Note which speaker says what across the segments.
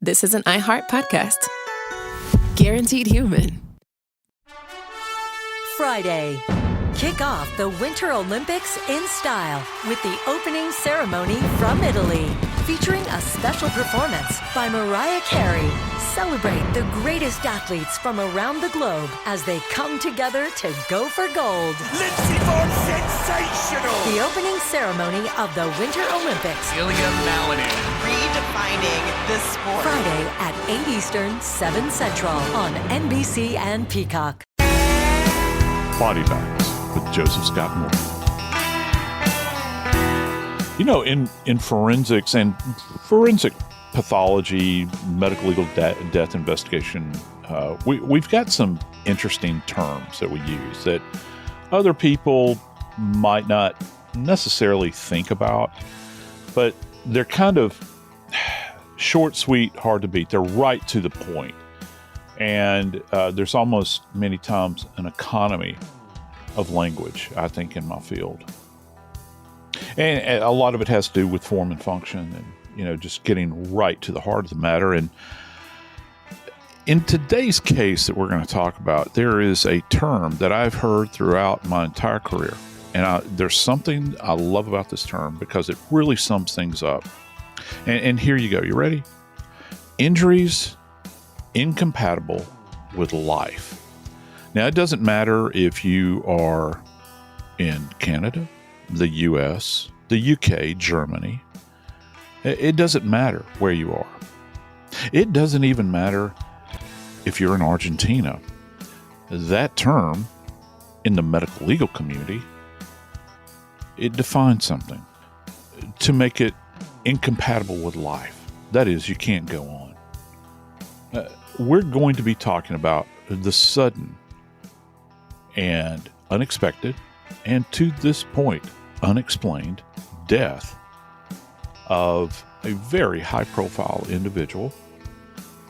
Speaker 1: this is an iHeart podcast. Guaranteed human.
Speaker 2: Friday. Kick off the Winter Olympics in style with the opening ceremony from Italy, featuring a special performance by Mariah Carey. Celebrate the greatest athletes from around the globe as they come together to go for gold.
Speaker 3: Lindsey Vonn, sensational!
Speaker 2: The opening ceremony of the Winter Olympics.
Speaker 3: Ilya Malinin. Redefining the sport.
Speaker 2: Friday at 8 Eastern, 7 Central on NBC and Peacock.
Speaker 4: Body Bags with Joseph Scott Morgan. You know, in forensics and forensic pathology, medical legal death investigation, we've got some interesting terms that we use that other people might not necessarily think about, but they're kind of short, sweet, hard to beat. They're right to the point. And there's almost many times an economy of language, I think, in my field. And a lot of it has to do with form and function and, you know, just getting right to the heart of the matter. And in today's case that we're going to talk about, there is a term that I've heard throughout my entire career. And there's something I love about this term because it really sums things up. And here you go. You ready? Injuries incompatible with life. Now, it doesn't matter if you are in Canada, the U.S., the UK, Germany. It doesn't matter where you are. It doesn't even matter if you're in Argentina. That term, in the medical legal community, it defines something to make it incompatible with life. That is, you can't go on. We're going to be talking about the sudden and unexpected, and to this point, unexplained death of a very high-profile individual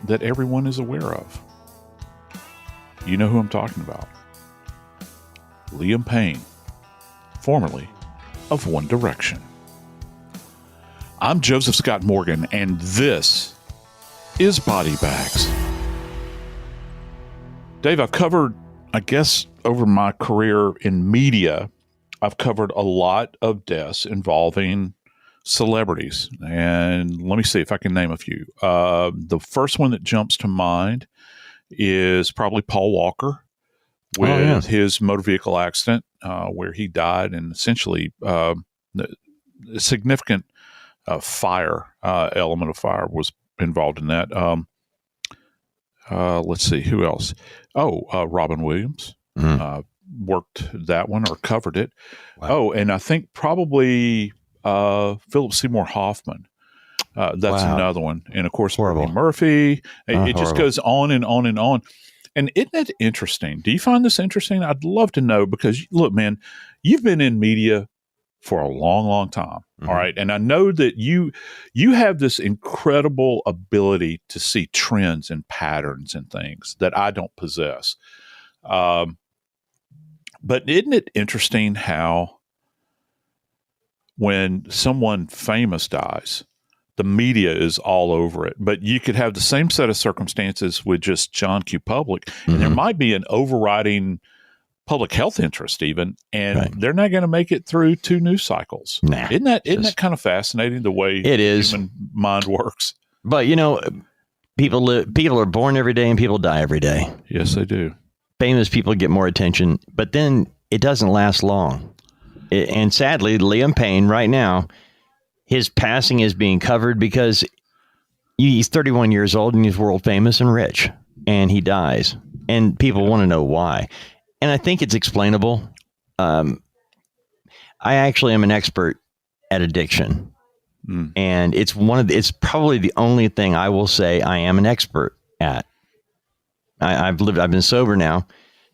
Speaker 4: that everyone is aware of. You know who I'm talking about. Liam Payne, formerly of One Direction. I'm Joseph Scott Morgan, and this is Body Bags. Dave, I've covered, I guess, over my career in media, I've covered a lot of deaths involving celebrities. And let me see if I can name a few. The first one that jumps to mind is probably Paul Walker with his motor vehicle accident, where he died, and essentially a significant fire element of fire was involved in that. Let's see, who else? Robin Williams worked that one or covered it. Wow. And I think probably Philip Seymour Hoffman. That's another one. And of course, Eddie Murphy. It just goes on and on and on. And isn't that interesting? Do you find this interesting? I'd love to know, because look, man, you've been in media for a long, long time. Mm-hmm. All right. And I know that you have this incredible ability to see trends and patterns and things that I don't possess. But isn't it interesting how when someone famous dies, the media is all over it, but you could have the same set of circumstances with just John Q. Public, and there might be an overriding public health interest even, and they're not going to make it through 2 news cycles. Isn't that kind of fascinating, the way
Speaker 5: it is
Speaker 4: human mind works?
Speaker 5: But you know, people are born every day and people die every day.
Speaker 4: Yes, they do.
Speaker 5: Famous people get more attention, but then it doesn't last long. And sadly, Liam Payne right now, his passing is being covered because he's 31 years old and he's world famous and rich, and he dies, and people want to know why. And I think it's explainable. I actually am an expert at addiction, and it's probably the only thing I will say I am an expert at. I've been sober now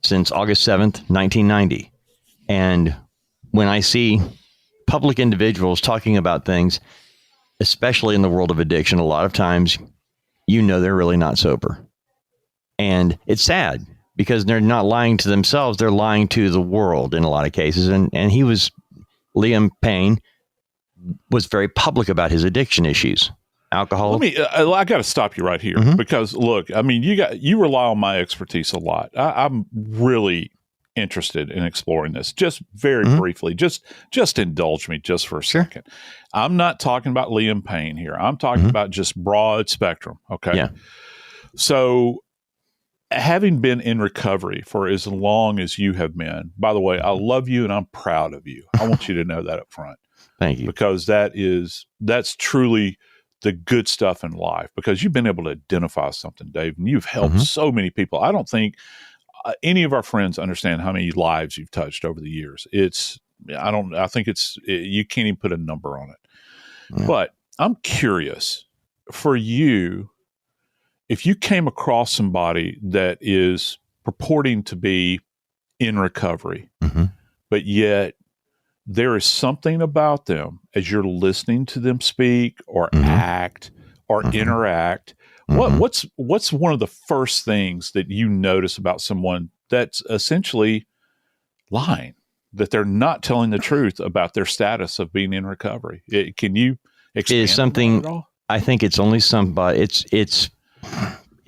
Speaker 5: since August 7th, 1990. And when I see public individuals talking about things, especially in the world of addiction, a lot of times, you know, they're really not sober. And it's sad because they're not lying to themselves. They're lying to the world in a lot of cases. And Liam Payne was very public about his addiction issues. alcohol.
Speaker 4: I got to stop you right here because look, I mean, you rely on my expertise a lot. I'm really interested in exploring this. Just very briefly, just indulge me just for a second. I'm not talking about Liam Payne here. I'm talking about just broad spectrum. Okay.
Speaker 5: Yeah.
Speaker 4: So, having been in recovery for as long as you have been, by the way, I love you and I'm proud of you. I want you to know that up front.
Speaker 5: Thank you.
Speaker 4: Because that's truly the good stuff in life, because you've been able to identify something, Dave, and you've helped so many people. I don't think any of our friends understand how many lives you've touched over the years. I think you can't even put a number on it. Yeah. But I'm curious for you, if you came across somebody that is purporting to be in recovery, but yet there is something about them as you're listening to them speak or act or interact. What's one of the first things that you notice about someone that's essentially lying, that they're not telling the truth about their status of being in recovery? Can you expand
Speaker 5: is something
Speaker 4: at all?
Speaker 5: I think it's only somebody. It's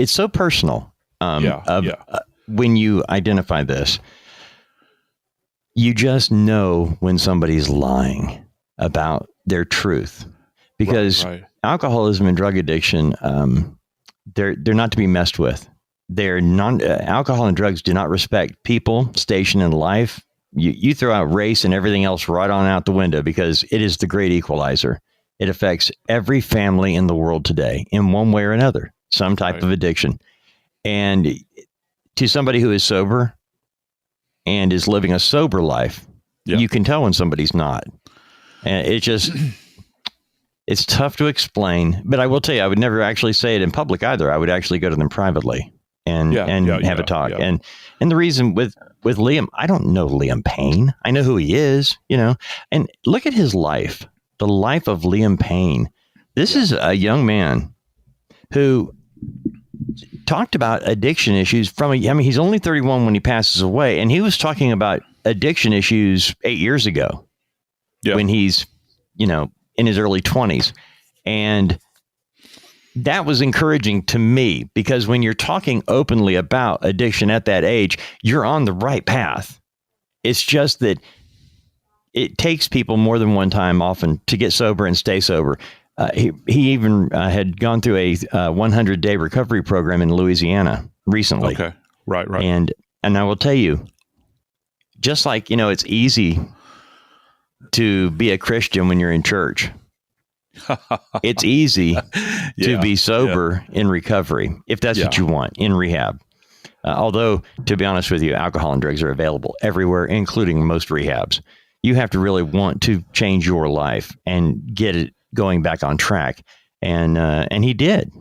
Speaker 5: so personal. When you identify this, you just know when somebody's lying about their truth, because alcoholism and drug addiction, they're not to be messed with. They're alcohol and drugs do not respect people, station, and life. You throw out race and everything else right on out the window, because it is the great equalizer. It affects every family in the world today in one way or another, some type of addiction. And to somebody who is sober and is living a sober life, you can tell when somebody's not. And it's tough to explain, but I will tell you, I would never actually say it in public either. I would actually go to them privately and have a talk. Yeah. And the reason with Liam, I don't know Liam Payne. I know who he is, and look at his life, the life of Liam Payne. This is a young man who talked about addiction issues he's only 31 when he passes away, and he was talking about addiction issues 8 years ago when he's, in his early 20s. And that was encouraging to me, because when you're talking openly about addiction at that age, you're on the right path. It's just that it takes people more than one time often to get sober and stay sober. He even had gone through a 100-day recovery program in Louisiana recently.
Speaker 4: Okay, right.
Speaker 5: And I will tell you, just like, it's easy to be a Christian when you're in church. It's easy to be sober in recovery, if that's what you want, in rehab. Although, to be honest with you, alcohol and drugs are available everywhere, including most rehabs. You have to really want to change your life and get it going back on track. And he did.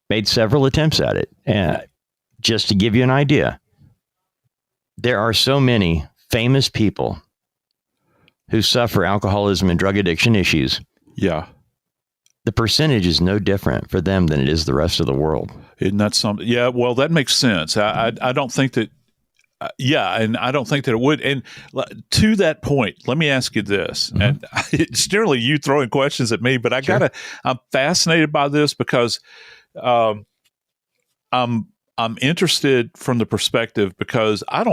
Speaker 5: Made several attempts at it. Just to give you an idea, there are so many famous people who suffer alcoholism and drug addiction issues. Yeah. The percentage is no different for them than it is the rest of the world.
Speaker 4: Isn't that something? Yeah, well, that makes sense. I don't think that, and I don't think that it would. And to that point, let me ask you this. And it's generally you throwing questions at me, but I'm fascinated by this because I'm interested from the perspective, because I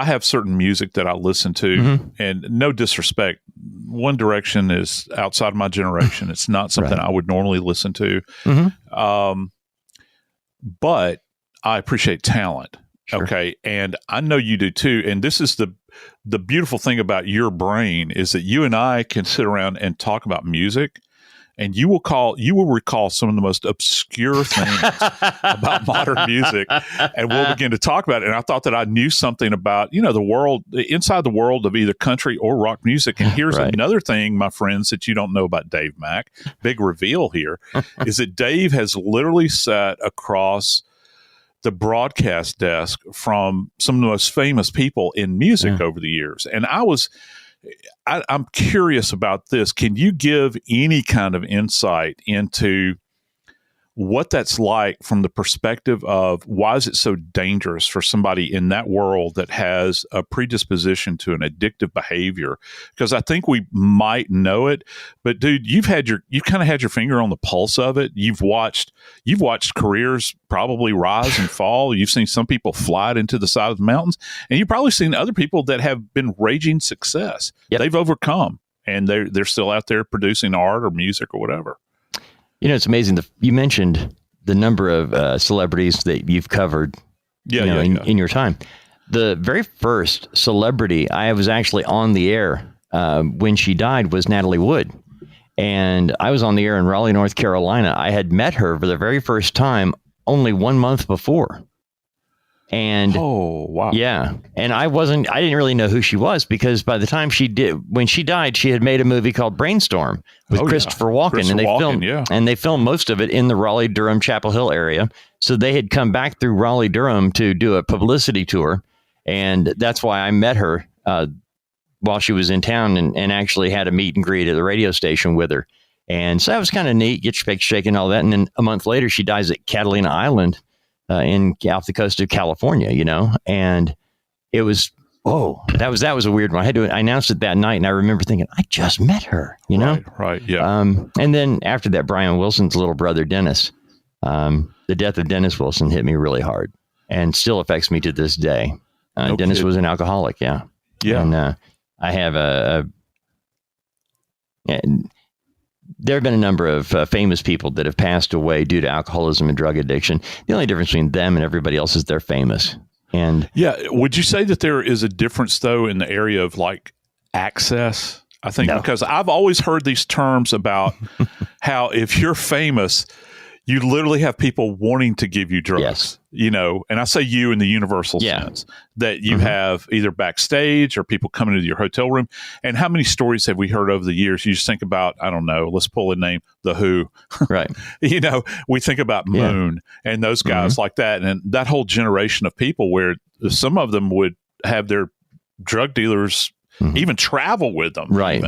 Speaker 4: have certain music that I listen to, and no disrespect, One Direction is outside of my generation. It's not something I would normally listen to. But I appreciate talent. Sure. Okay. And I know you do too. And this is the beautiful thing about your brain, is that you and I can sit around and talk about music, and you will recall some of the most obscure things about modern music, and we'll begin to talk about it. And I thought that I knew something about, the world, inside the world of either country or rock music. And here's another thing, my friends, that you don't know about Dave Mack. Big reveal here is that Dave has literally sat across the broadcast desk from some of the most famous people in music over the years. And I'm curious about this. Can you give any kind of insight into what that's like from the perspective of why is it so dangerous for somebody in that world that has a predisposition to an addictive behavior? Because I think we might know it, but dude, you've kind of had your finger on the pulse of it. You've watched careers probably rise and fall. You've seen some people fly into the side of the mountains, and you've probably seen other people that have been raging success.
Speaker 5: Yep.
Speaker 4: They've overcome, and they're still out there producing art or music or whatever.
Speaker 5: You know, it's amazing. You mentioned the number of celebrities that you've covered in your time. The very first celebrity I was actually on the air when she died was Natalie Wood. And I was on the air in Raleigh, North Carolina. I had met her for the very first time only 1 month before. And
Speaker 4: oh, wow.
Speaker 5: Yeah. And I didn't really know who she was because by the time when she died, she had made a movie called Brainstorm with Christopher Walken. And they filmed most of it in the Raleigh, Durham, Chapel Hill area. So they had come back through Raleigh, Durham to do a publicity tour. And that's why I met her while she was in town and actually had a meet and greet at the radio station with her. And so that was kind of neat, get your picture shaken and all that. And then a month later, she dies at Catalina Island off the coast of California, and it was, that was a weird one. I announced it that night, and I remember thinking, I just met her,
Speaker 4: Right, yeah.
Speaker 5: And then after that, Brian Wilson's little brother, Dennis, the death of Dennis Wilson hit me really hard and still affects me to this day. Dennis was an alcoholic, yeah. And I have there have been a number of famous people that have passed away due to alcoholism and drug addiction. The only difference between them and everybody else is they're famous. And
Speaker 4: would you say that there is a difference though in the area of like access? I think because I've always heard these terms about how if you're famous, you literally have people wanting to give you drugs, and I say you in the universal sense that you have either backstage or people coming into your hotel room. And how many stories have we heard over the years? You just think about, I don't know, let's pull a name, The Who,
Speaker 5: right?
Speaker 4: We think about Moon and those guys like that. And that whole generation of people where some of them would have their drug dealers even travel with them,
Speaker 5: right?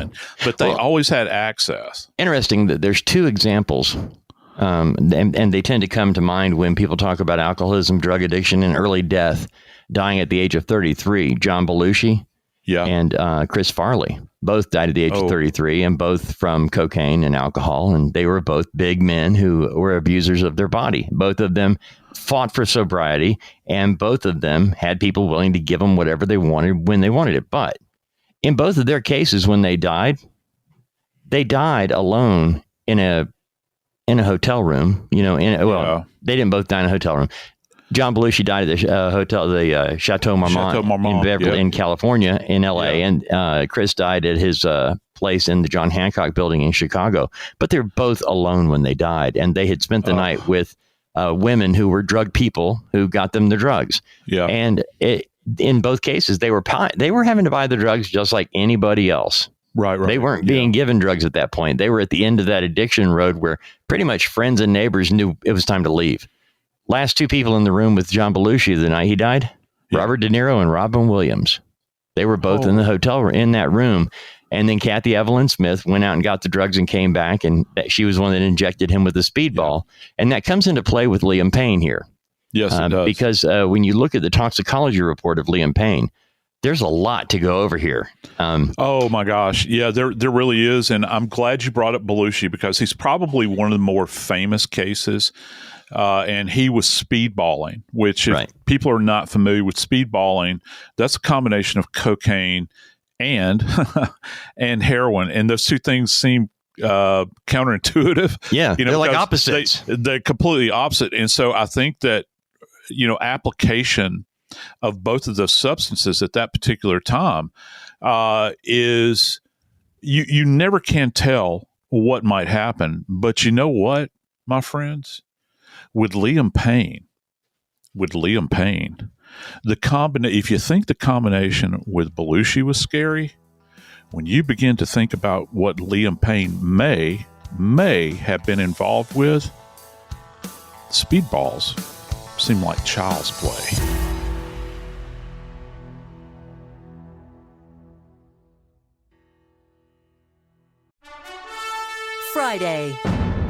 Speaker 4: But they always had access.
Speaker 5: Interesting that there's two examples. And they tend to come to mind when people talk about alcoholism, drug addiction, and early death, dying at the age of 33. John Belushi and Chris Farley both died at the age of 33, and both from cocaine and alcohol. And they were both big men who were abusers of their body. Both of them fought for sobriety, and both of them had people willing to give them whatever they wanted when they wanted it. But in both of their cases, when they died alone in a hotel room, they didn't both die in a hotel room. John Belushi died at the hotel, the Chateau Marmont in California, in L.A., and Chris died at his place in the John Hancock building in Chicago. But they're both alone when they died, and they had spent the night with women who were drug people who got them the drugs. Yeah, and in both cases, they were having to buy the drugs just like anybody else. Right. They weren't being given drugs at that point. They were at the end of that addiction road where pretty much friends and neighbors knew it was time to leave. Last two people in the room with John Belushi the night he died, Robert De Niro and Robin Williams. They were both in the hotel in that room. And then Kathy Evelyn Smith went out and got the drugs and came back, and she was the one that injected him with the speedball. And that comes into play with Liam Payne here. Yes, it does. Because when you look at the toxicology report of Liam Payne, there's a lot to go over here.
Speaker 4: Oh my gosh. Yeah, there really is. And I'm glad you brought up Belushi because he's probably one of the more famous cases. And he was speedballing, which if people are not familiar with speedballing, that's a combination of cocaine and and heroin. And those two things seem counterintuitive.
Speaker 5: Yeah, they're like opposites.
Speaker 4: They're completely opposite. And so I think that, application of both of those substances at that particular time is you never can tell what might happen. But you know what, my friends? With Liam Payne, if you think the combination with Belushi was scary, when you begin to think about what Liam Payne may have been involved with, speedballs seem like child's play.
Speaker 2: Friday.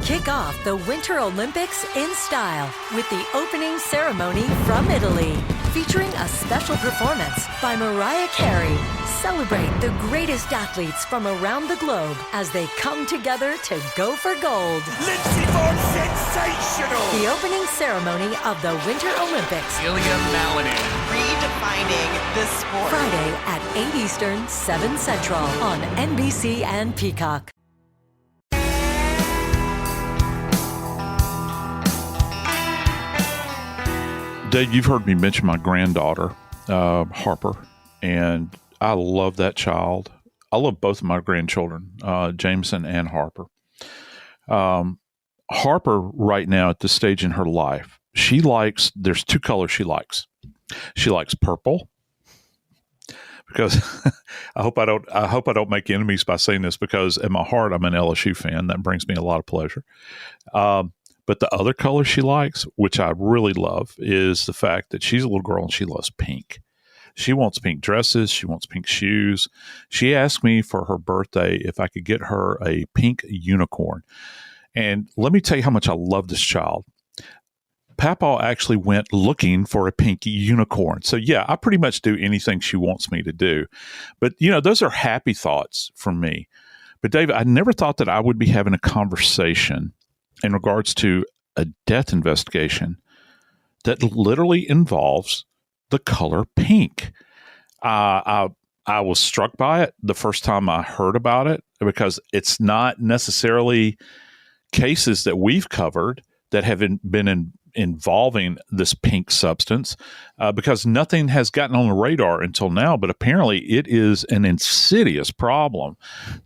Speaker 2: Kick off the Winter Olympics in style with the opening ceremony from Italy, featuring a special performance by Mariah Carey. Celebrate the greatest athletes from around the globe as they come together to go for gold.
Speaker 6: Lindsey Vonn, sensational!
Speaker 2: The opening ceremony of the Winter Olympics.
Speaker 6: Ilya Malinin.
Speaker 3: Redefining this sport.
Speaker 2: Friday at 8 Eastern, 7 Central on NBC and Peacock.
Speaker 4: Dave, you've heard me mention my granddaughter, Harper, and I love that child. I love both of my grandchildren, Jameson and Harper. Harper, right now at this stage in her life, there's two colors she likes. She likes purple, because I hope I don't make enemies by saying this, because in my heart I'm an LSU fan. That brings me a lot of pleasure. But the other color she likes, which I really love, is the fact that she's a little girl and she loves pink. She wants pink dresses. She wants pink shoes. She asked me for her birthday if I could get her a pink unicorn. And let me tell you how much I love this child. Papa actually went looking for a pink unicorn. So yeah, I pretty much do anything she wants me to do. But those are happy thoughts for me. But David, I never thought that I would be having a conversation in regards to a death investigation that literally involves the color pink. I was struck by it the first time I heard about it, because it's not necessarily cases that we've covered that have been involving this pink substance, because nothing has gotten on the radar until now. But apparently it is an insidious problem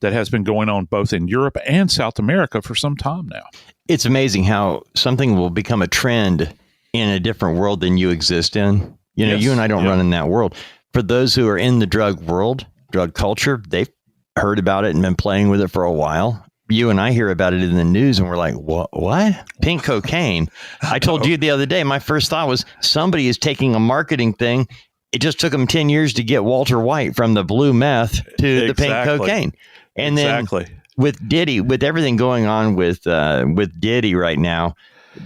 Speaker 4: that has been going on both in Europe and South America for some time now.
Speaker 5: It's amazing how something will become a trend in a different world than you exist in.
Speaker 4: Yes.
Speaker 5: You and I don't run in that world. For those who are in the drug world, drug culture, they've heard about it and been playing with it for a while. You and I hear about it in the news and we're like, what? Pink cocaine. I told you the other day, my first thought was somebody is taking a marketing thing. It just took them 10 years to get Walter White from the blue meth to the pink cocaine. And then with Diddy, with everything going on with Diddy right now,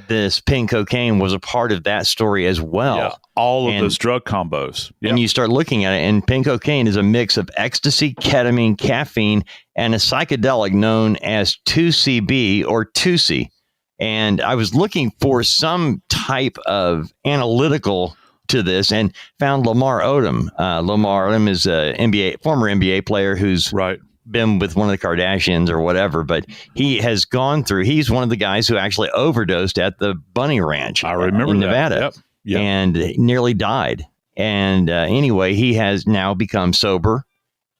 Speaker 5: this pink cocaine was a part of that story as well.
Speaker 4: Yeah, all of those drug combos. Yep.
Speaker 5: And you start looking at it, and pink cocaine is a mix of ecstasy, ketamine, caffeine, and a psychedelic known as 2CB or 2C. And I was looking for some type of analytical to this and found Lamar Odom. Lamar Odom is a former NBA player who's been with one of the Kardashians or whatever, but he's one of the guys who actually overdosed at the Bunny Ranch.
Speaker 4: I remember
Speaker 5: in
Speaker 4: that.
Speaker 5: Nevada. Yep. And nearly died. And anyway, he has now become sober.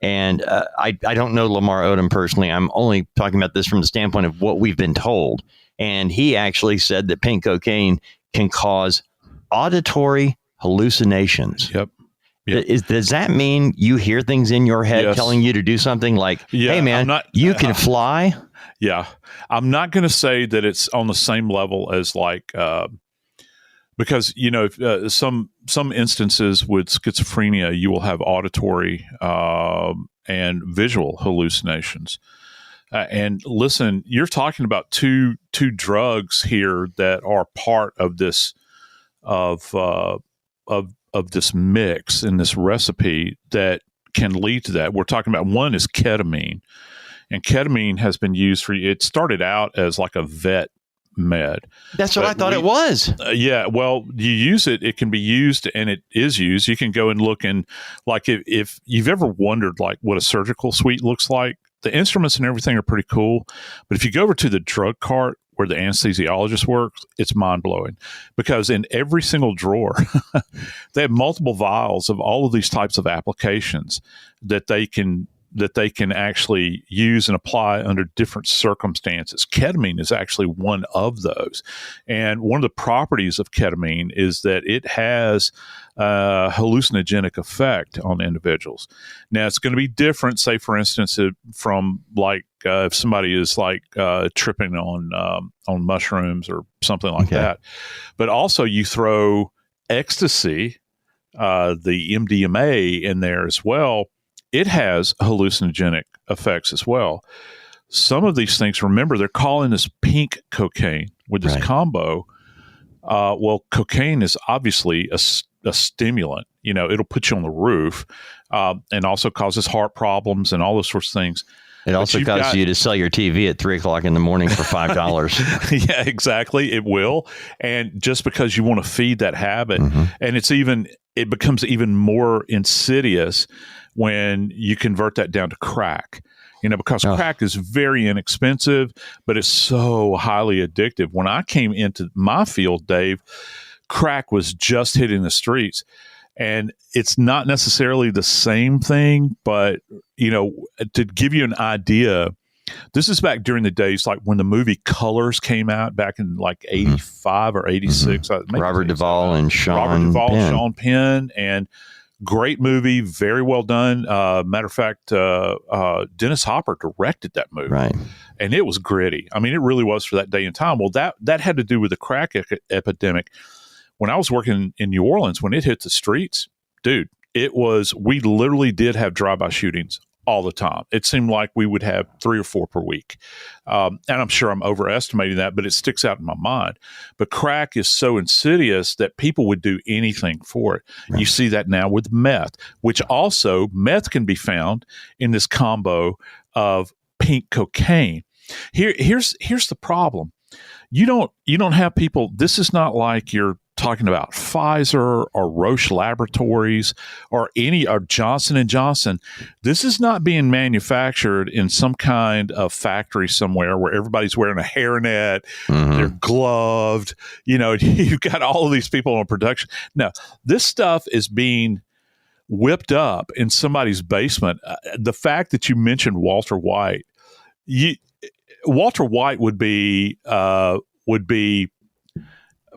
Speaker 5: And I don't know Lamar Odom personally. I'm only talking about this from the standpoint of what we've been told. And he actually said that pink cocaine can cause auditory hallucinations.
Speaker 4: Yep.
Speaker 5: Does that mean you hear things in your head telling you to do something like, hey, man, you can fly?
Speaker 4: Yeah. I'm not going to say that it's on the same level as because, some instances with schizophrenia, you will have auditory and visual hallucinations. And listen, you're talking about two drugs here that are part of this of this mix in this recipe that can lead to that. We're talking about, one is ketamine, and ketamine has been used it started out as like a vet med.
Speaker 5: That's what I thought it was.
Speaker 4: Yeah. Well, you use it. It can be used, and it is used. You can go and look, and like if you've ever wondered like what a surgical suite looks like, the instruments and everything are pretty cool. But if you go over to the drug cart where the anesthesiologist works, it's mind-blowing, because in every single drawer, they have multiple vials of all of these types of applications that they can actually use and apply under different circumstances. Ketamine is actually one of those. And one of the properties of ketamine is that it has a hallucinogenic effect on individuals. Now, it's going to be different, say, for instance, from like if somebody is like tripping on mushrooms or something like that. But also you throw ecstasy, the MDMA in there as well. It has hallucinogenic effects as well. some of these things, remember, they're calling this pink cocaine with this
Speaker 5: Right.
Speaker 4: combo. Well, cocaine is obviously a stimulant. It'll put you on the roof, and also causes heart problems and all those sorts of things.
Speaker 5: It also causes you to sell your TV at 3:00 in the morning for $5.
Speaker 4: Yeah, exactly. It will. And just because you want to feed that habit, and it becomes even more insidious when you convert that down to crack. Because crack is very inexpensive, but it's so highly addictive. When I came into my field, Dave, crack was just hitting the streets. And it's not necessarily the same thing, but, to give you an idea, this is back during the days like when the movie Colors came out back in like 85 or 86.
Speaker 5: Robert Duvall and Sean
Speaker 4: Penn, and great movie, very well done. Matter of fact, Dennis Hopper directed that movie.
Speaker 5: Right.
Speaker 4: And it was gritty. I mean, it really was for that day and time. Well, that had to do with the crack epidemic. When I was working in New Orleans, when it hit the streets, dude, we literally did have drive-by shootings all the time. It seemed like we would have 3 or 4 per week. And I'm sure I'm overestimating that, but it sticks out in my mind. But crack is so insidious that people would do anything for it. Right. You see that now with meth, which also meth can be found in this combo of pink cocaine. Here's the problem. You don't have people. This is not like you're talking about Pfizer or Roche Laboratories or Johnson & Johnson. This is not being manufactured in some kind of factory somewhere where everybody's wearing a hairnet, they're gloved, you've got all of these people on production. No, this stuff is being whipped up in somebody's basement. The fact that you mentioned Walter White, Walter White would be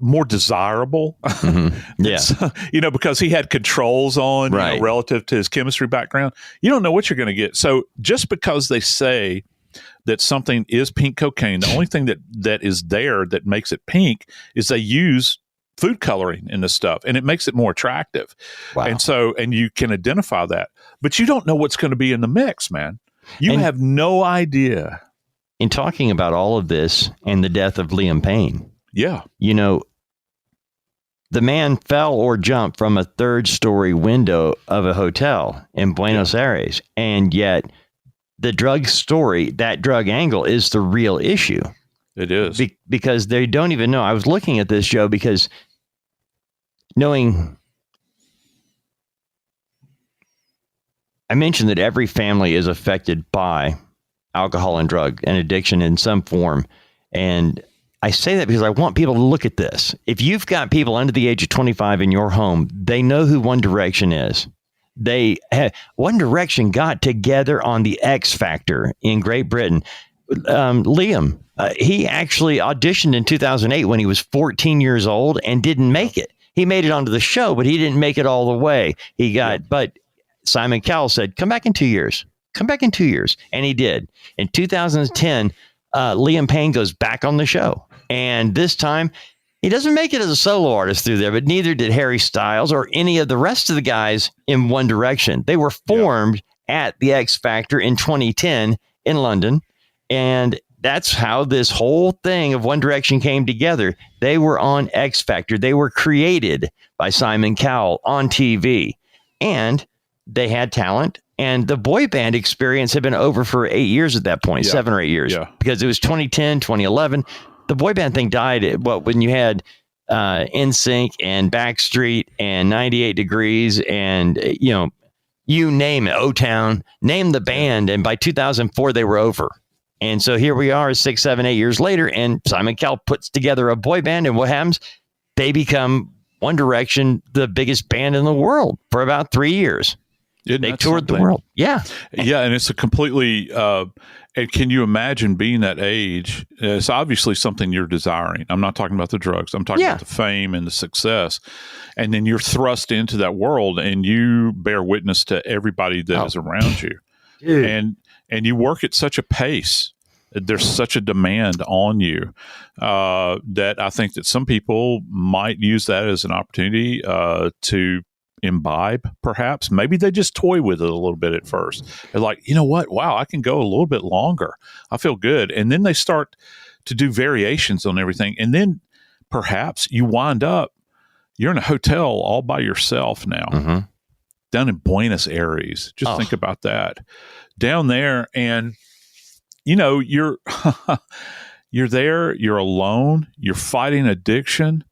Speaker 4: more desirable, because he had controls on,
Speaker 5: right,
Speaker 4: relative to his chemistry background. You don't know what you're going to get. So just because they say that something is pink cocaine, the only thing that is there that makes it pink is they use food coloring in this stuff, and it makes it more attractive. Wow. And you can identify that, but you don't know what's going to be in the mix, man. You have no idea.
Speaker 5: In talking about all of this and the death of Liam Payne,
Speaker 4: yeah.
Speaker 5: The man fell or jumped from a 3rd-story window of a hotel in Buenos Aires. And yet the drug story, that drug angle, is the real issue.
Speaker 4: It is.
Speaker 5: Because they don't even know. I was looking at this, Joe, because I mentioned that every family is affected by alcohol and drug and addiction in some form. And I say that because I want people to look at this. If you've got people under the age of 25 in your home, they know who One Direction is. One Direction got together on the X Factor in Great Britain. Liam, he actually auditioned in 2008 when he was 14 years old and didn't make it. He made it onto the show, but he didn't make it all the way. But Simon Cowell said, come back in 2 years. Come back in 2 years. And he did. In 2010, Liam Payne goes back on the show. And this time, he doesn't make it as a solo artist through there, but neither did Harry Styles or any of the rest of the guys in One Direction. They were formed at the X Factor in 2010 in London. And that's how this whole thing of One Direction came together. They were on X Factor. They were created by Simon Cowell on TV. And they had talent. And the boy band experience had been over for 8 years at that point, 7 or 8 years, because it was 2010, 2011. The boy band thing died when you had NSYNC and Backstreet and 98 Degrees and, you name it, O-Town, name the band. And by 2004, they were over. And so here we are 6, 7, 8 years later, and Simon Cowell puts together a boy band, and what happens? They become One Direction, the biggest band in the world for about 3 years. They toured the world. Yeah.
Speaker 4: Yeah. And it's a completely, and can you imagine being that age? It's obviously something you're desiring. I'm not talking about the drugs. I'm talking about the fame and the success. And then you're thrust into that world and you bear witness to everybody that is around you. Dude. And you work at such a pace. There's such a demand on you that I think that some people might use that as an opportunity to imbibe, perhaps. Maybe they just toy with it a little bit at first. They're like, you know what? Wow, I can go a little bit longer. I feel good. And then they start to do variations on everything. And then perhaps you wind up, you're in a hotel all by yourself now, down in Buenos Aires. Just think about that. Down there, and you're you're there, you're alone, you're fighting addiction.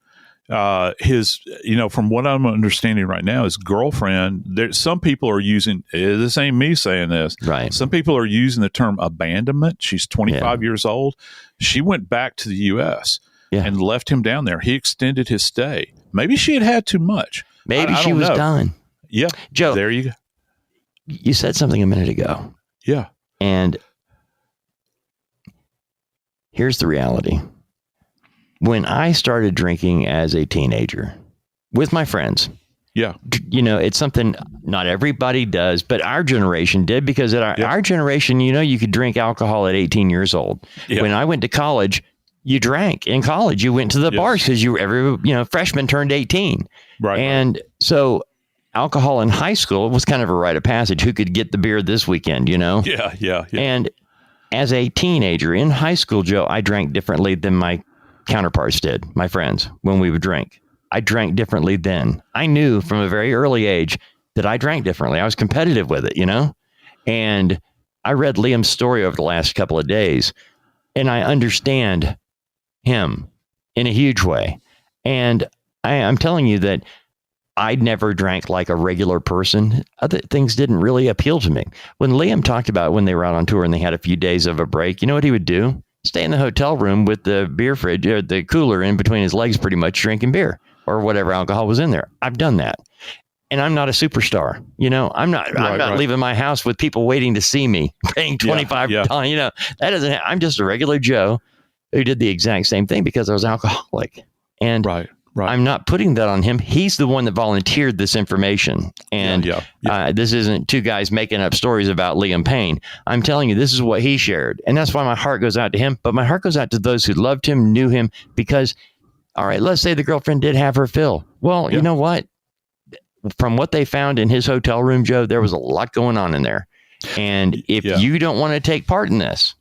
Speaker 4: From what I'm understanding right now, his girlfriend, some people are using, this ain't me saying this,
Speaker 5: right?
Speaker 4: Some people are using the term abandonment. She's 25 years old. She went back to the U.S. And left him down there. He extended his stay. Maybe she had too much.
Speaker 5: Maybe
Speaker 4: I
Speaker 5: she was done.
Speaker 4: Yeah.
Speaker 5: Joe,
Speaker 4: there you go.
Speaker 5: You said something a minute ago.
Speaker 4: Yeah.
Speaker 5: And here's the reality. When I started drinking as a teenager with my friends, it's something not everybody does, but our generation did, because at our generation, you could drink alcohol at 18 years old. Yeah. When I went to college, you drank in college. You went to the bars because freshman turned 18.
Speaker 4: Right.
Speaker 5: And so alcohol in high school was kind of a rite of passage. Who could get the beer this weekend,
Speaker 4: Yeah.
Speaker 5: And as a teenager in high school, Joe, I drank differently than my counterparts did, my friends, when we would drink. I drank differently then. I knew from a very early age that I drank differently. I was competitive with it, And I read Liam's story over the last couple of days, and I understand him in a huge way. And I'm telling you that I never drank like a regular person. Other things didn't really appeal to me. When Liam talked about when they were out on tour and they had a few days of a break, you know what he would do? Stay in the hotel room with the beer fridge or the cooler in between his legs, pretty much drinking beer or whatever alcohol was in there. I've done that. And I'm not a superstar. I'm not leaving my house with people waiting to see me paying $25. That doesn't I'm just a regular Joe who did the exact same thing because I was alcoholic. And I'm not putting that on him. He's the one that volunteered this information. And this isn't two guys making up stories about Liam Payne. I'm telling you, this is what he shared. And that's why my heart goes out to him. But my heart goes out to those who loved him, knew him, because, all right, let's say the girlfriend did have her fill. Well, you know what? From what they found in his hotel room, Joe, there was a lot going on in there. And if you don't want to take part in this,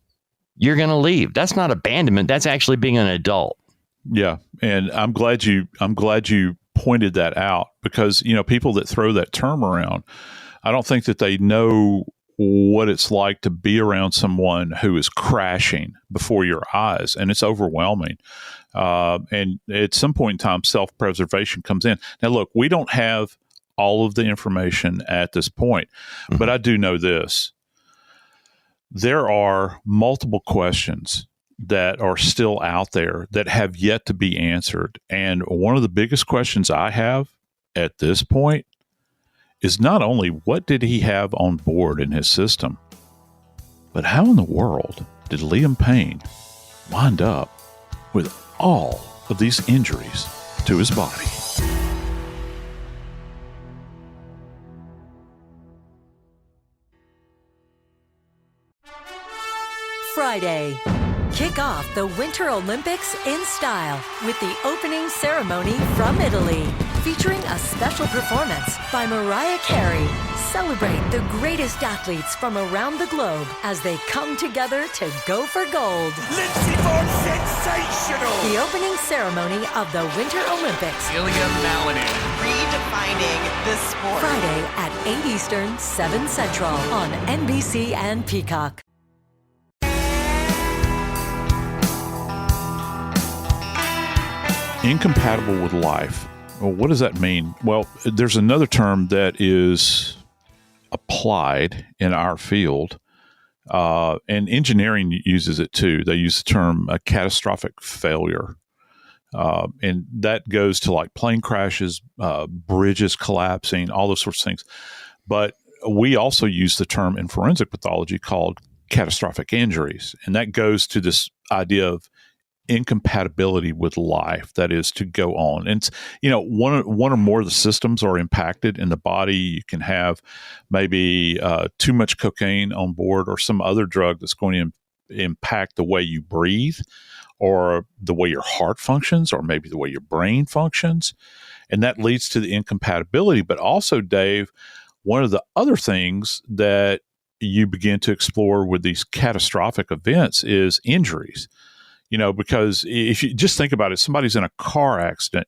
Speaker 5: you're going to leave. That's not abandonment. That's actually being an adult.
Speaker 4: Yeah. And I'm glad you pointed that out, because, people that throw that term around, I don't think that they know what it's like to be around someone who is crashing before your eyes, and it's overwhelming. And at some point in time, self-preservation comes in. Now, look, we don't have all of the information at this point, but I do know this. There are multiple questions that are still out there that have yet to be answered. And one of the biggest questions I have at this point is not only what did he have on board in his system, but how in the world did Liam Payne wind up with all of these injuries to his body?
Speaker 2: Friday. Kick off the Winter Olympics in style with the opening ceremony from Italy, featuring a special performance by Mariah Carey. Celebrate the greatest athletes from around the globe as they come together to go for gold.
Speaker 6: Lindsey Vonn, sensational!
Speaker 2: The opening ceremony of the Winter Olympics.
Speaker 3: Redefining the sport.
Speaker 2: Friday at 8 Eastern, 7 Central on NBC and Peacock.
Speaker 4: Incompatible with life. Well, what does that mean? Well, there's another term that is applied in our field, and engineering uses it too. They use the term a catastrophic failure. And that goes to like plane crashes, bridges collapsing, all those sorts of things. But we also use the term in forensic pathology called catastrophic injuries. And that goes to this idea of incompatibility with life, that is to go on. And one or more of the systems are impacted in the body. You can have maybe too much cocaine on board or some other drug that's going to impact the way you breathe, or the way your heart functions, or maybe the way your brain functions. And that leads to the incompatibility. But also, Dave, one of the other things that you begin to explore with these catastrophic events is injuries. Because if you just think about it, somebody's in a car accident,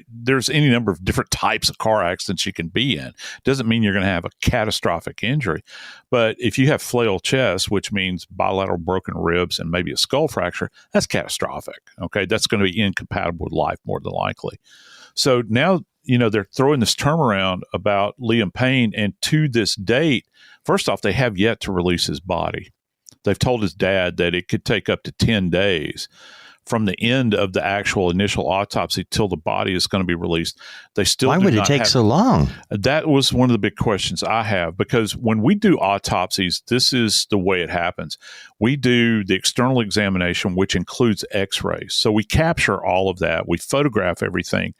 Speaker 4: there's any number of different types of car accidents you can be in. Doesn't mean you're going to have a catastrophic injury. But if you have flail chest, which means bilateral broken ribs and maybe a skull fracture, that's catastrophic. Okay. That's going to be incompatible with life more than likely. So now, they're throwing this term around about Liam Payne. And to this date, first off, they have yet to release his body. They've told his dad that it could take up to 10 days from the end of the actual initial autopsy till the body is going to be released. They still
Speaker 5: Why would it take so long?
Speaker 4: That was one of the big questions I have, because when we do autopsies, this is the way it happens. We do the external examination, which includes x-rays. So we capture all of that. We photograph everything.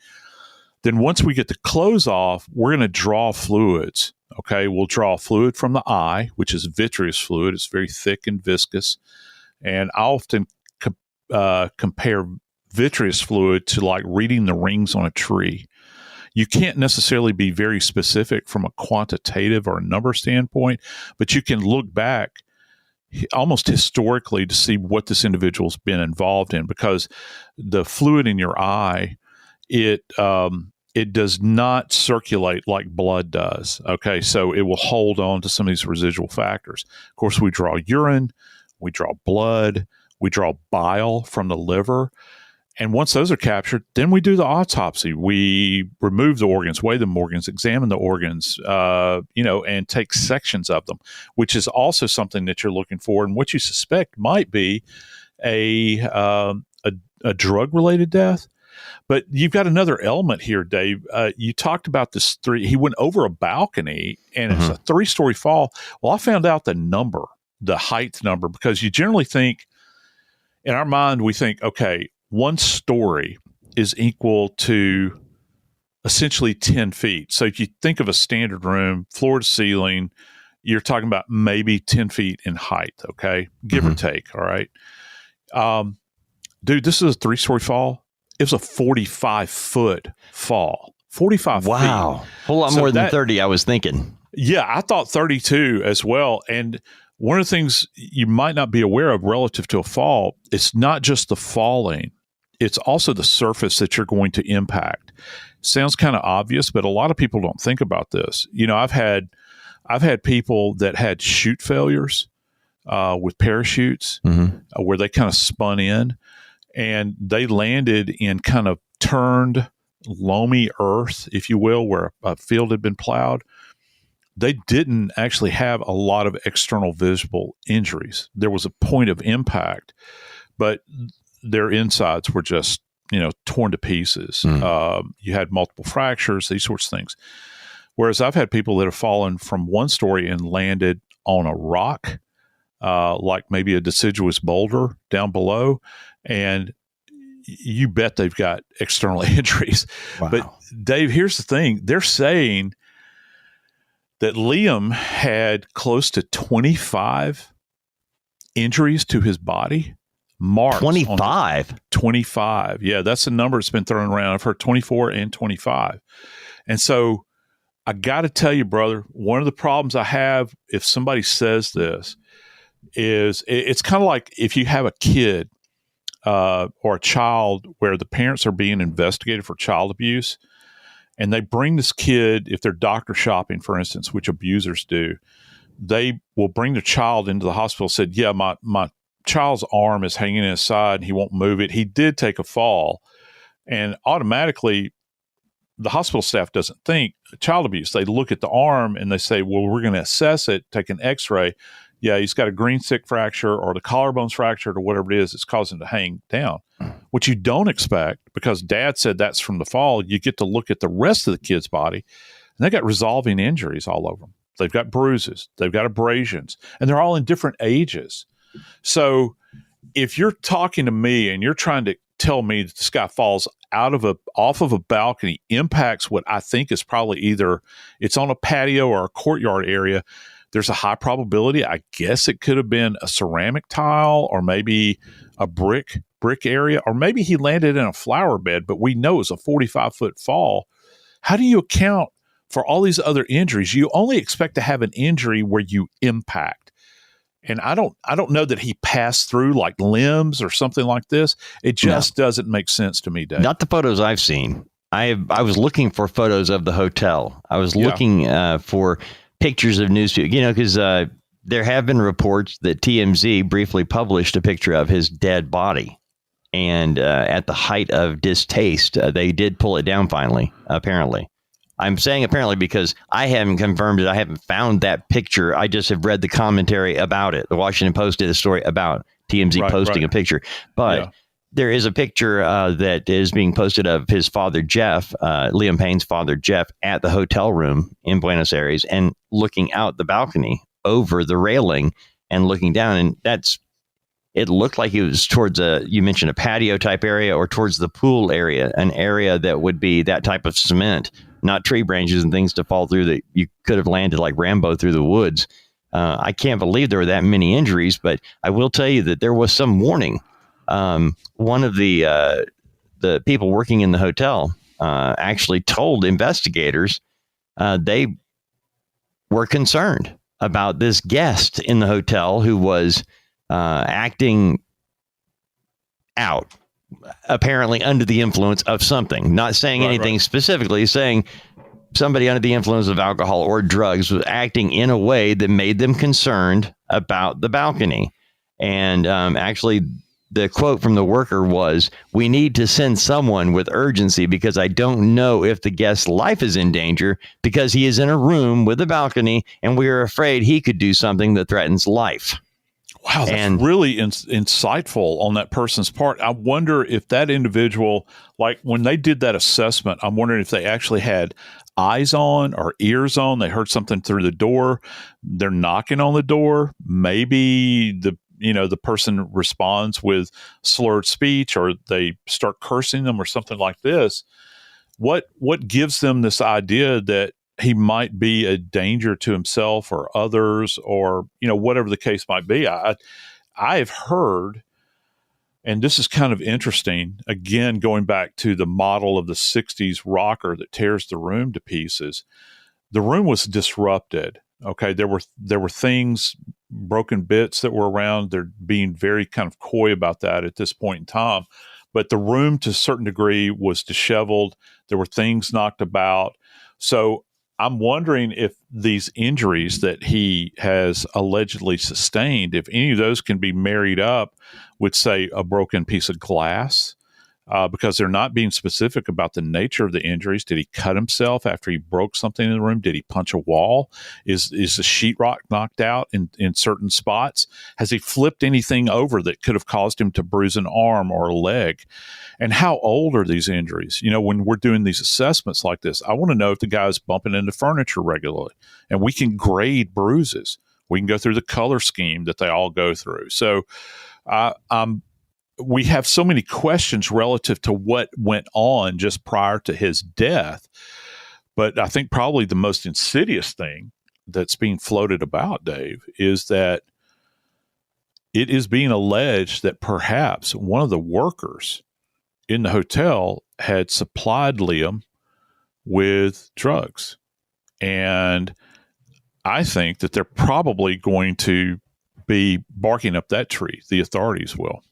Speaker 4: Then once we get the clothes off, we're going to draw fluids. Okay, we'll draw fluid from the eye, which is vitreous fluid. It's very thick and viscous. And I often compare vitreous fluid to like reading the rings on a tree. You can't necessarily be very specific from a quantitative or a number standpoint, but you can look back almost historically to see what this individual's been involved in, because the fluid in your eye, it does not circulate like blood does. Okay, so it will hold on to some of these residual factors. Of course, we draw urine, we draw blood, we draw bile from the liver. And once those are captured, then we do the autopsy. We remove the organs, weigh the organs, examine the organs, and take sections of them, which is also something that you're looking for and what you suspect might be a drug-related death. But you've got another element here, Dave. You talked about this he went over a balcony, and it's a 3-story fall. Well, I found out the height number, because you generally think, in our mind, we think, okay, 1 story is equal to essentially 10 feet. So if you think of a standard room, floor to ceiling, you're talking about maybe 10 feet in height, okay? Give or take, all right? Dude, this is a 3-story fall. It was a 45-foot fall. 45 feet.
Speaker 5: Wow. A whole lot more than 30, I was thinking.
Speaker 4: Yeah, I thought 32 as well. And one of the things you might not be aware of relative to a fall, it's not just the falling. It's also the surface that you're going to impact. Sounds kind of obvious, but a lot of people don't think about this. I've had people that had chute failures with parachutes where they kind of spun in, and they landed in kind of turned, loamy earth, if you will, where a field had been plowed. They didn't actually have a lot of external visible injuries. There was a point of impact, but their insides were just, torn to pieces. You had multiple fractures, these sorts of things. Whereas I've had people that have fallen from 1 story and landed on a rock, like maybe a deciduous boulder down below, and you bet they've got external injuries.
Speaker 5: Wow.
Speaker 4: But Dave, here's the thing. They're saying that Liam had close to 25 injuries to his body.
Speaker 5: 25?
Speaker 4: 25. Yeah, that's the number that's been thrown around. I've heard 24 and 25. And so I got to tell you, brother, one of the problems I have if somebody says this is it's kind of like if you have a kid or a child where the parents are being investigated for child abuse, and they bring this kid, if they're doctor shopping, for instance, which abusers do, they will bring the child into the hospital and said, yeah, my child's arm is hanging in his side and he won't move it. He did take a fall. And automatically, the hospital staff doesn't think child abuse. They look at the arm and they say, well, we're going to assess it, take an x-ray. Yeah, he's got a green stick fracture or the collarbone's fractured or whatever it is that's causing him to hang down. What you don't expect, because dad said that's from the fall, you get to look at the rest of the kid's body, and they got resolving injuries all over them. They've got bruises, they've got abrasions, and they're all in different ages. So if you're talking to me and you're trying to tell me that this guy falls off of a balcony, impacts what I think is probably either it's on a patio or a courtyard area, there's a high probability. I guess it could have been a ceramic tile or maybe a brick brick area, or maybe he landed in a flower bed, but we know it's a 45-foot fall. How do you account for all these other injuries? You only expect to have an injury where you impact. And I don't know that he passed through like limbs or something like this. It just doesn't make sense to me, Dave.
Speaker 5: Not the photos I've seen. I was looking for photos of the hotel. I was looking for pictures of news people, because there have been reports that TMZ briefly published a picture of his dead body. And at the height of distaste, they did pull it down finally, apparently. I'm saying apparently because I haven't confirmed it. I haven't found that picture. I just have read the commentary about it. The Washington Post did a story about TMZ posting a picture. But there is a picture that is being posted of his father, Jeff, Liam Payne's father, Jeff, at the hotel room in Buenos Aires and looking out the balcony over the railing and looking down. And it looked like he was towards you mentioned a patio type area or towards the pool area, an area that would be that type of cement, not tree branches and things to fall through that you could have landed like Rambo through the woods. I can't believe there were that many injuries, but I will tell you that there was some warning. One of the people working in the hotel actually told investigators they were concerned about this guest in the hotel who was acting out, apparently under the influence of something. Not saying anything specifically, saying somebody under the influence of alcohol or drugs was acting in a way that made them concerned about the balcony. And actually, the quote from the worker was, "We need to send someone with urgency because I don't know if the guest's life is in danger because he is in a room with a balcony and we are afraid he could do something that threatens life."
Speaker 4: Wow, that's really insightful on that person's part. I wonder if that individual, like when they did that assessment, I'm wondering if they actually had eyes on or ears on. They heard something through the door. They're knocking on the door. Maybe the person responds with slurred speech, or they start cursing them or something like this. What gives them this idea that he might be a danger to himself or others, or, whatever the case might be? I have heard, and this is kind of interesting, again, going back to the model of the 60s rocker that tears the room to pieces. The room was disrupted. Okay. There were things, broken bits that were around. They're being very kind of coy about that at this point in time, but the room to a certain degree was disheveled. There were things knocked about. So I'm wondering if these injuries that he has allegedly sustained, if any of those can be married up with, say, a broken piece of glass, because they're not being specific about the nature of the injuries. Did he cut himself after he broke something in the room? Did he punch a wall? Is the sheetrock knocked out in certain spots? Has he flipped anything over that could have caused him to bruise an arm or a leg? And how old are these injuries? When we're doing these assessments like this, I want to know if the guy's bumping into furniture regularly, and we can grade bruises. We can go through the color scheme that they all go through. So we have so many questions relative to what went on just prior to his death. But I think probably the most insidious thing that's being floated about, Dave, is that it is being alleged that perhaps one of the workers in the hotel had supplied Liam with drugs. And I think that they're probably going to be barking up that tree. The authorities will.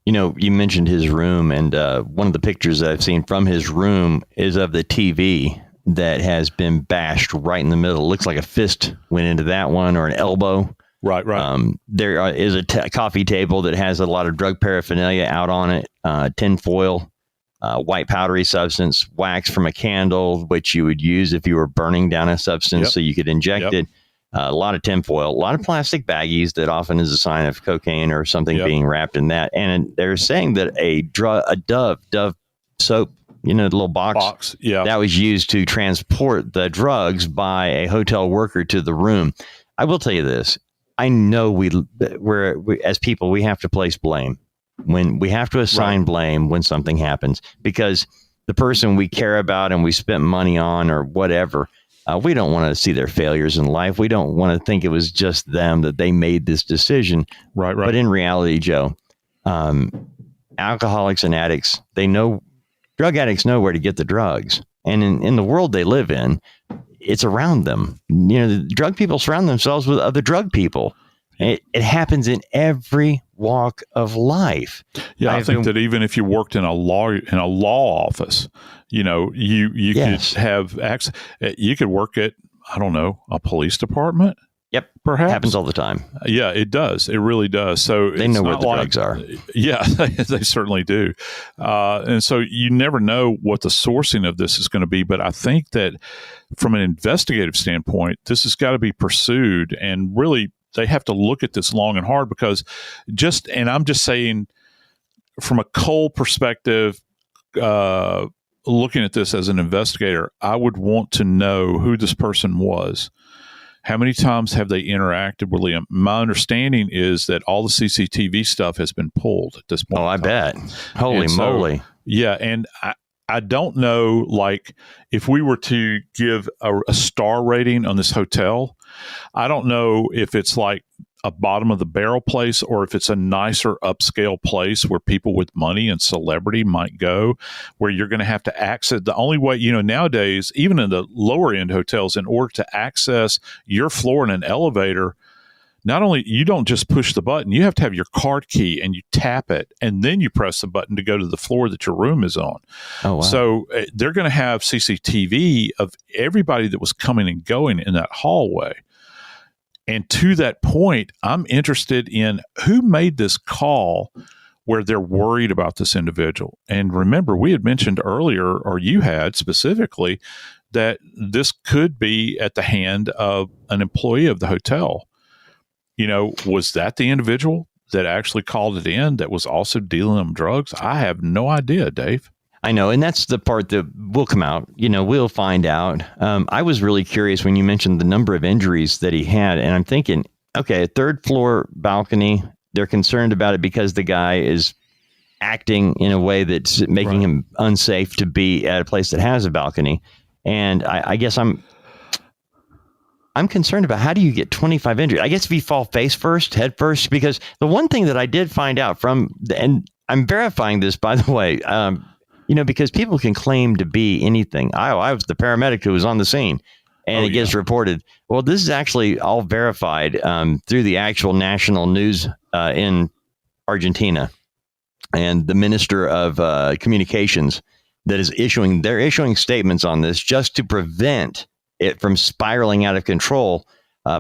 Speaker 5: You mentioned his room, and one of the pictures that I've seen from his room is of the TV that has been bashed right in the middle. It looks like a fist went into that one, or an elbow. Right. There is a coffee table that has a lot of drug paraphernalia out on it, tinfoil, white powdery substance, wax from a candle, which you would use if you were burning down a substance so you could inject it. A lot of tinfoil, a lot of plastic baggies that often is a sign of cocaine or something being wrapped in that. And they're saying that a Dove soap, the little box that was used to transport the drugs by a hotel worker to the room. I will tell you this. I know we as people, we have to place blame when we have to assign blame when something happens, because the person we care about and we spent money on or whatever, we don't want to see their failures in life. We don't want to think it was just them, that they made this decision. Right. But in reality, Joe, alcoholics and addicts, drug addicts know where to get the drugs. And in the world they live in, it's around them. The drug people surround themselves with other drug people. It happens in every walk of life.
Speaker 4: Yeah, I think that even if you worked in a law office, you
Speaker 5: Yes.
Speaker 4: could have access. You could work at, I don't know, a police department.
Speaker 5: Yep.
Speaker 4: Perhaps.
Speaker 5: Happens all the time.
Speaker 4: Yeah, it does. It really does. So
Speaker 5: They know where the drugs are.
Speaker 4: Yeah, they certainly do. And so you never know what the sourcing of this is going to be. But I think that from an investigative standpoint, this has got to be pursued, and really they have to look at this long and hard, because and I'm just saying from a cold perspective, looking at this as an investigator, I would want to know who this person was. How many times have they interacted with Liam? My understanding is that all the CCTV stuff has been pulled at this point.
Speaker 5: Oh, I bet. Holy moly.
Speaker 4: Yeah. And I don't know, like, if we were to give a star rating on this hotel, I don't know if it's like a bottom of the barrel place or if it's a nicer upscale place where people with money and celebrity might go, where you're going to have to access. The only way, nowadays, even in the lower end hotels, in order to access your floor in an elevator, not only you don't just push the button, you have to have your card key and you tap it, and then you press the button to go to the floor that your room is on.
Speaker 5: Oh, wow.
Speaker 4: So they're going to have CCTV of everybody that was coming and going in that hallway. And to that point, I'm interested in who made this call where they're worried about this individual. And remember, we had mentioned earlier, or you had specifically, that this could be at the hand of an employee of the hotel. Was that the individual that actually called it in that was also dealing them drugs? I have no idea, Dave.
Speaker 5: I know. And that's the part that will come out. We'll find out. I was really curious when you mentioned the number of injuries that he had. And I'm thinking, okay, a third floor balcony, they're concerned about it because the guy is acting in a way that's making him unsafe to be at a place that has a balcony. And I guess I'm concerned about, how do you get 25 injuries? I guess if you fall head first, because the one thing that I did find out and I'm verifying this, by the way, because people can claim to be anything. I was the paramedic who was on the scene, and it gets reported. Well, this is actually all verified through the actual national news in Argentina, and the Minister of Communications that is issuing statements on this just to prevent it from spiraling out of control.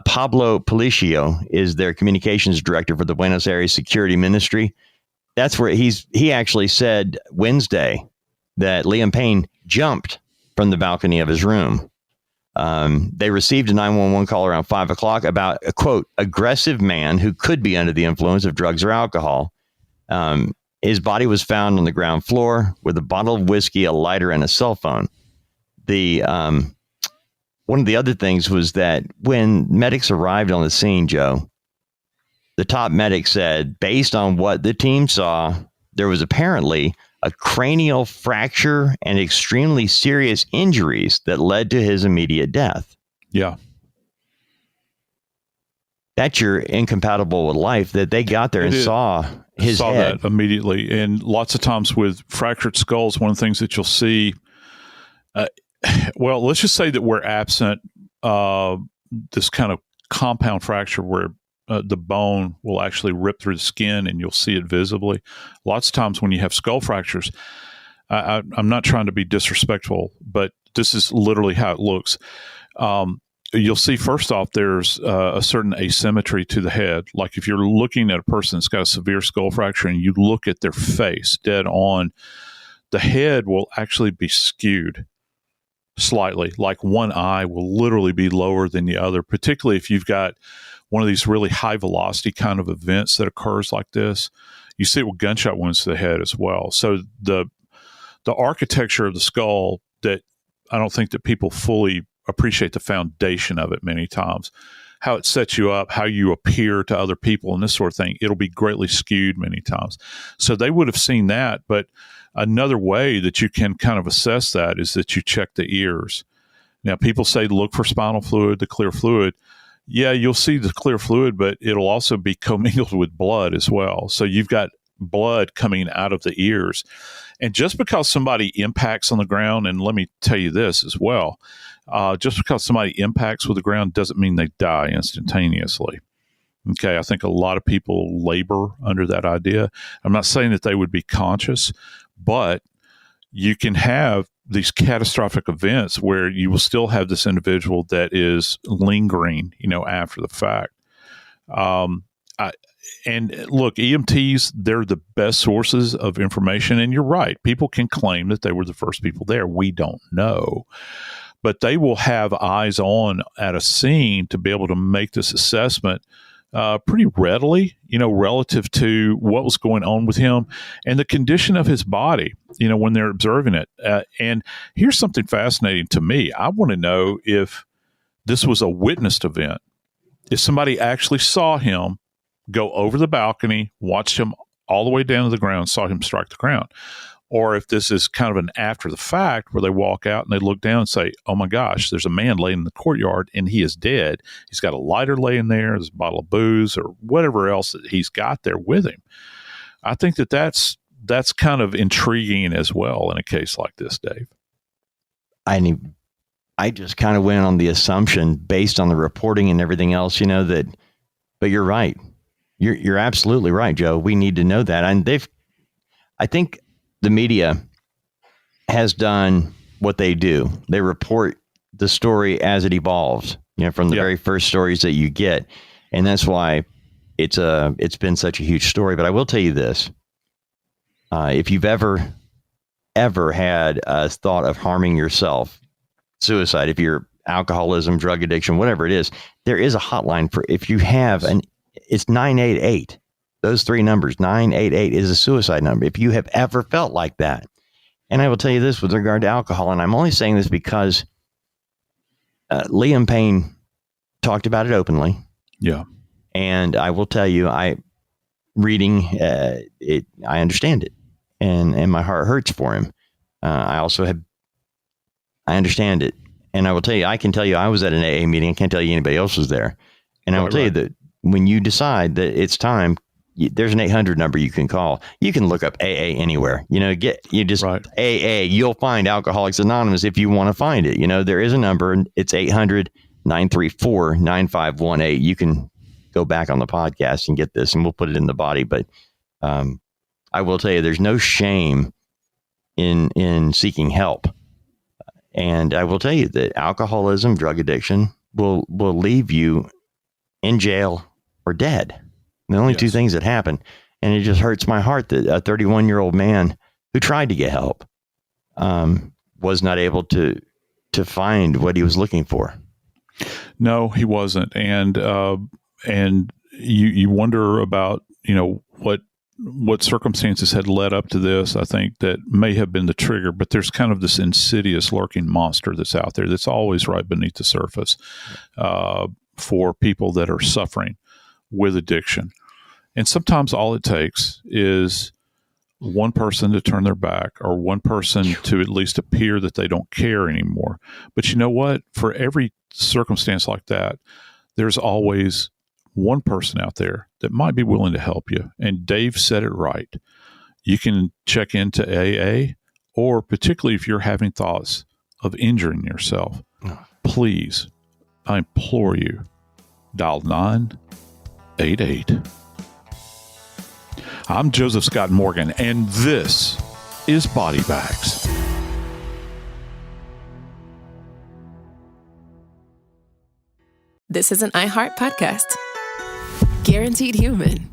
Speaker 5: Pablo Policio is their communications director for the Buenos Aires Security Ministry. That's where he actually said Wednesday that Liam Payne jumped from the balcony of his room. They received a 911 call around 5 o'clock about a, quote, aggressive man who could be under the influence of drugs or alcohol. His body was found on the ground floor with a bottle of whiskey, a lighter, and a cell phone. One of the other things was that when medics arrived on the scene, Joe, the top medic said, based on what the team saw, there was apparently a cranial fracture and extremely serious injuries that led to his immediate death.
Speaker 4: Yeah.
Speaker 5: That's your incompatible with life, that they got there and saw his head.
Speaker 4: That immediately. And lots of times with fractured skulls, one of the things that you'll see, let's just say that we're absent this kind of compound fracture where the bone will actually rip through the skin and you'll see it visibly. Lots of times when you have skull fractures, I'm not trying to be disrespectful, but this is literally how it looks. You'll see, first off, there's a certain asymmetry to the head. Like if you're looking at a person that's got a severe skull fracture and you look at their face dead on, the head will actually be skewed slightly. Like one eye will literally be lower than the other, particularly if you've got one of these really high velocity kind of events that occurs like this. You see it with gunshot wounds to the head as well. So the architecture of the skull, that I don't think that people fully appreciate the foundation of it many times, how it sets you up, how you appear to other people and this sort of thing, it'll be greatly skewed many times. So they would have seen that. But another way that you can kind of assess that is that you check the ears. Now, people say look for spinal fluid, the clear fluid. Yeah, you'll see the clear fluid, but it'll also be commingled with blood as well. So you've got blood coming out of the ears. And just because somebody impacts on the ground, and let me tell you this as well, just because somebody impacts with the ground doesn't mean they die instantaneously. Okay, I think a lot of people labor under that idea. I'm not saying that they would be conscious, but you can have these catastrophic events where you will still have this individual that is lingering, after the fact. And look, EMTs, they're the best sources of information. And you're right. People can claim that they were the first people there. We don't know. But they will have eyes on at a scene to be able to make this assessment pretty readily, relative to what was going on with him and the condition of his body, when they're observing it. And here's something fascinating to me. I want to know if this was a witnessed event, if somebody actually saw him go over the balcony, watched him all the way down to the ground, saw him strike the ground, or if this is kind of an after the fact where they walk out and they look down and say, oh my gosh, there's a man laying in the courtyard and he is dead. He's got a lighter laying there, there's a bottle of booze or whatever else that he's got there with him. I think that's kind of intriguing as well in a case like this, Dave.
Speaker 5: I just kind of went on the assumption based on the reporting and everything else, but you're right. You're absolutely right, Joe. We need to know that. And I think the media has done what they do. They report the story as it evolves, from the very first stories that you get. And that's why it's been such a huge story. But I will tell you this. If you've ever had a thought of harming yourself, suicide, if you're alcoholism, drug addiction, whatever it is, there is a hotline for, if you have it's 988. Those three numbers, 988 is a suicide number. If you have ever felt like that. And I will tell you this with regard to alcohol, and I'm only saying this because Liam Payne talked about it openly.
Speaker 4: Yeah.
Speaker 5: And I will tell you, reading it, I understand it. And my heart hurts for him. I understand it. And I will tell you, I can tell you I was at an AA meeting. I can't tell you anybody else was there. And I will tell you that when you decide that it's time, there's an 800 number you can call. You can look up AA anywhere. AA. You'll find Alcoholics Anonymous if you want to find it. There is a number. And it's 800-934-9518. You can go back on the podcast and get this, and we'll put it in the body. But I will tell you, there's no shame in seeking help. And I will tell you that alcoholism, drug addiction will leave you in jail or dead. The only two things that happen. And it just hurts my heart that a 31-year-old man who tried to get help was not able to find what he was looking for.
Speaker 4: No, he wasn't. And you wonder about, what circumstances had led up to this. I think that may have been the trigger, but there's kind of this insidious lurking monster that's out there that's always right beneath the surface for people that are suffering with addiction. And sometimes all it takes is one person to turn their back or one person to at least appear that they don't care anymore. But you know what? For every circumstance like that, there's always one person out there that might be willing to help you. And Dave said it right. You can check into AA, or particularly if you're having thoughts of injuring yourself, please, I implore you, dial 988. I'm Joseph Scott Morgan, and this is Body Bags.
Speaker 1: This is an iHeart podcast. Guaranteed Human.